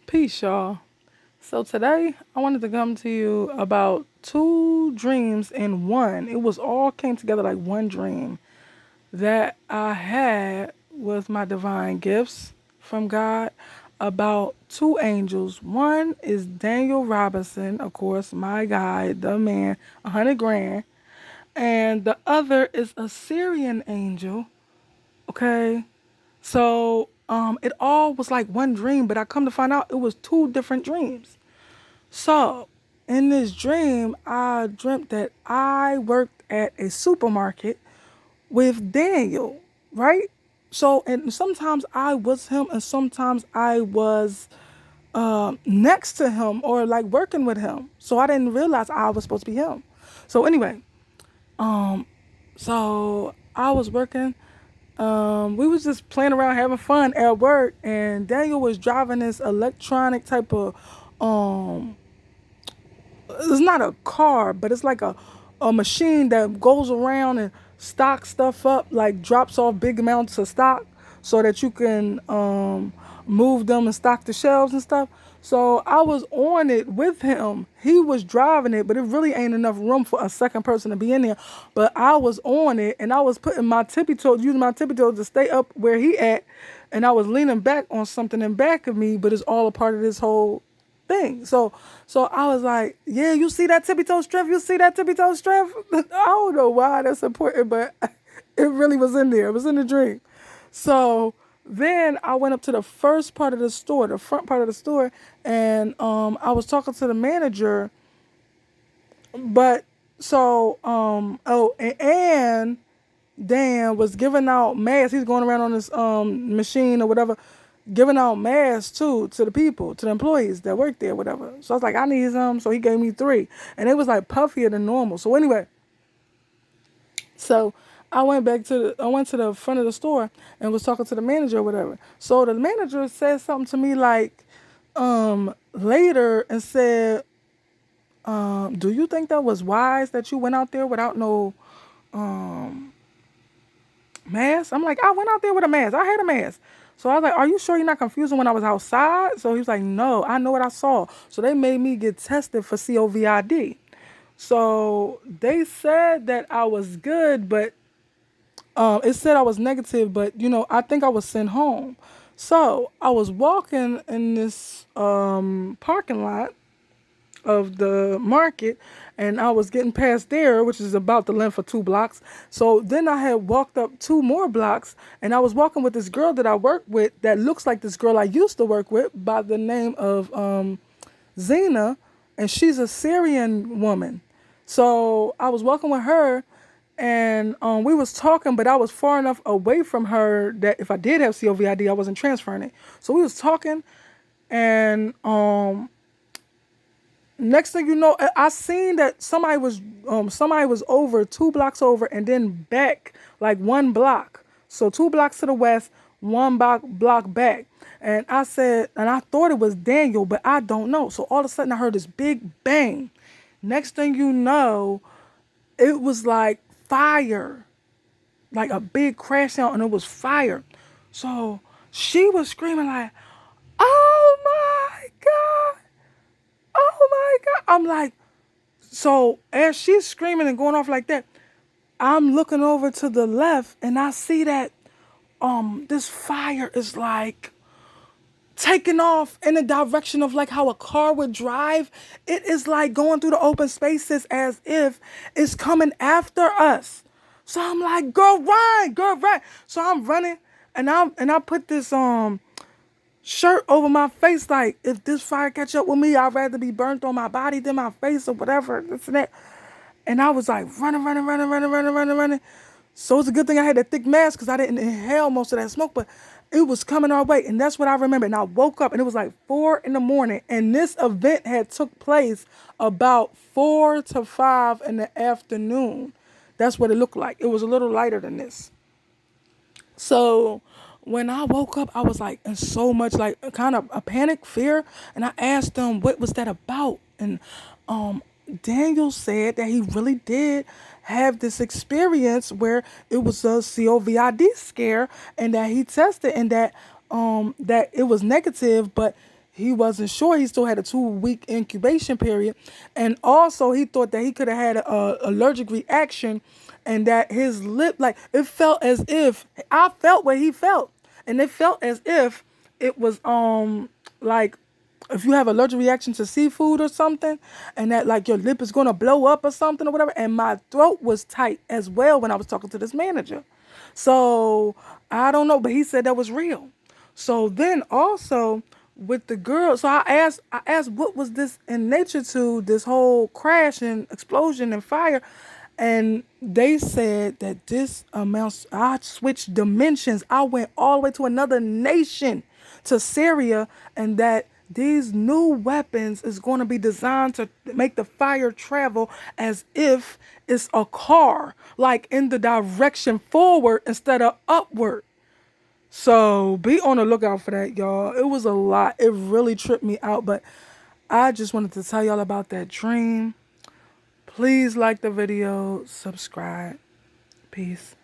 Peace, y'all. So today I wanted to come to you about two dreams in one. It was all came together like one dream that I had with my divine gifts from God about two angels. One is Daniel Robinson, of course, my guy, the man, 100 grand, and the other is a Syrian angel. Okay, so it all was like one dream, but I come to find out it was two different dreams. So, in this dream, I dreamt that I worked at a supermarket with Daniel, right? So, and sometimes I was him, and sometimes I was next to him or like working with him. So I didn't realize I was supposed to be him. So anyway, so I was working. We was just playing around, having fun at work, and Daniel was driving this electronic type of um it's not a car, but it's like a machine that goes around and stocks stuff up, like drops off big amounts of stock so that you can move them and stock the shelves and stuff. So I was on it with him. He was driving it, but it really ain't enough room for a second person to be in there. But I was on it and I was putting my tippy toes, using my tippy toes to stay up where he at, and I was leaning back on something in back of me, but it's all a part of this whole thing. So I was like, yeah, you see that tippy toe strength? You see that tippy toe strength? I don't know why that's important, but it really was in there. It was in the dream. So then I went up to the first part of the store, the front part of the store, and I was talking to the manager. But and Dan was giving out masks. He's going around on this machine or whatever, giving out masks too to the people, to the employees that work there, whatever. So I was like, I need some. So he gave me three, and it was like puffier than normal. So anyway, so I went to the front of the store and was talking to the manager or whatever. So the manager said something to me like later and said, do you think that was wise that you went out there without no mask? I'm like, I went out there with a mask. I had a mask. So I was like, are you sure you're not confusing when I was outside? So he was like, no, I know what I saw. So they made me get tested for COVID. So they said that I was good, but it said I was negative, but I think I was sent home. So I was walking in this parking lot of the market, and I was getting past there, which is about the length of 2 blocks. So then I had walked up 2 more blocks, and I was walking with this girl that I work with that looks like this girl I used to work with by the name of Zena, and she's a Syrian woman. So I was walking with her, and we was talking, but I was far enough away from her that if I did have COVID, I wasn't transferring it. So we was talking, and next thing you know, I seen that somebody was over 2 blocks over and then back like 1 block. So 2 blocks to the west, one block back. And I said, and I thought it was Daniel, but I don't know. So all of a sudden I heard this big bang. Next thing you know, it was like fire, like a big crash sound, and it was fire. So she was screaming like, "Oh my God! Oh my God!" I'm like, so as she's screaming and going off like that, I'm looking over to the left and I see that this fire is like taking off in the direction of like how a car would drive. It is like going through the open spaces as if it's coming after us. So I'm like, girl, run, girl, run. So I'm running, and I put this shirt over my face, like if this fire catch up with me, I'd rather be burnt on my body than my face or whatever, this and that. And I was like running, running, running, running, running, running, running. So it's a good thing I had that thick mask because I didn't inhale most of that smoke, but it was coming our way. And that's what I remember. And I woke up and it was like 4 in the morning. And this event had took place about 4 to 5 in the afternoon. That's what it looked like. It was a little lighter than this. So when I woke up, I was like in so much like kind of a panic, fear. And I asked them, what was that about? And um, Daniel said that he really did have this experience where it was a COVID scare, and that he tested, and that that it was negative, but he wasn't sure. He still had a 2-week incubation period. And also he thought that he could have had a allergic reaction, and that his lip, like, it felt as if, I felt what he felt. And it felt as if it was like, if you have allergic reaction to seafood or something, and that like your lip is gonna blow up or something or whatever. And my throat was tight as well when I was talking to this manager. So I don't know, but he said that was real. So then also with the girl, so I asked what was this in nature to this whole crash and explosion and fire, and they said that this amounts. I switched dimensions. I went all the way to another nation, to Syria, and that these new weapons is going to be designed to make the fire travel as if it's a car, like in the direction forward instead of upward. So be on the lookout for that, y'all. It was a lot. It really tripped me out, but I just wanted to tell y'all about that dream. Please like the video, subscribe. Peace.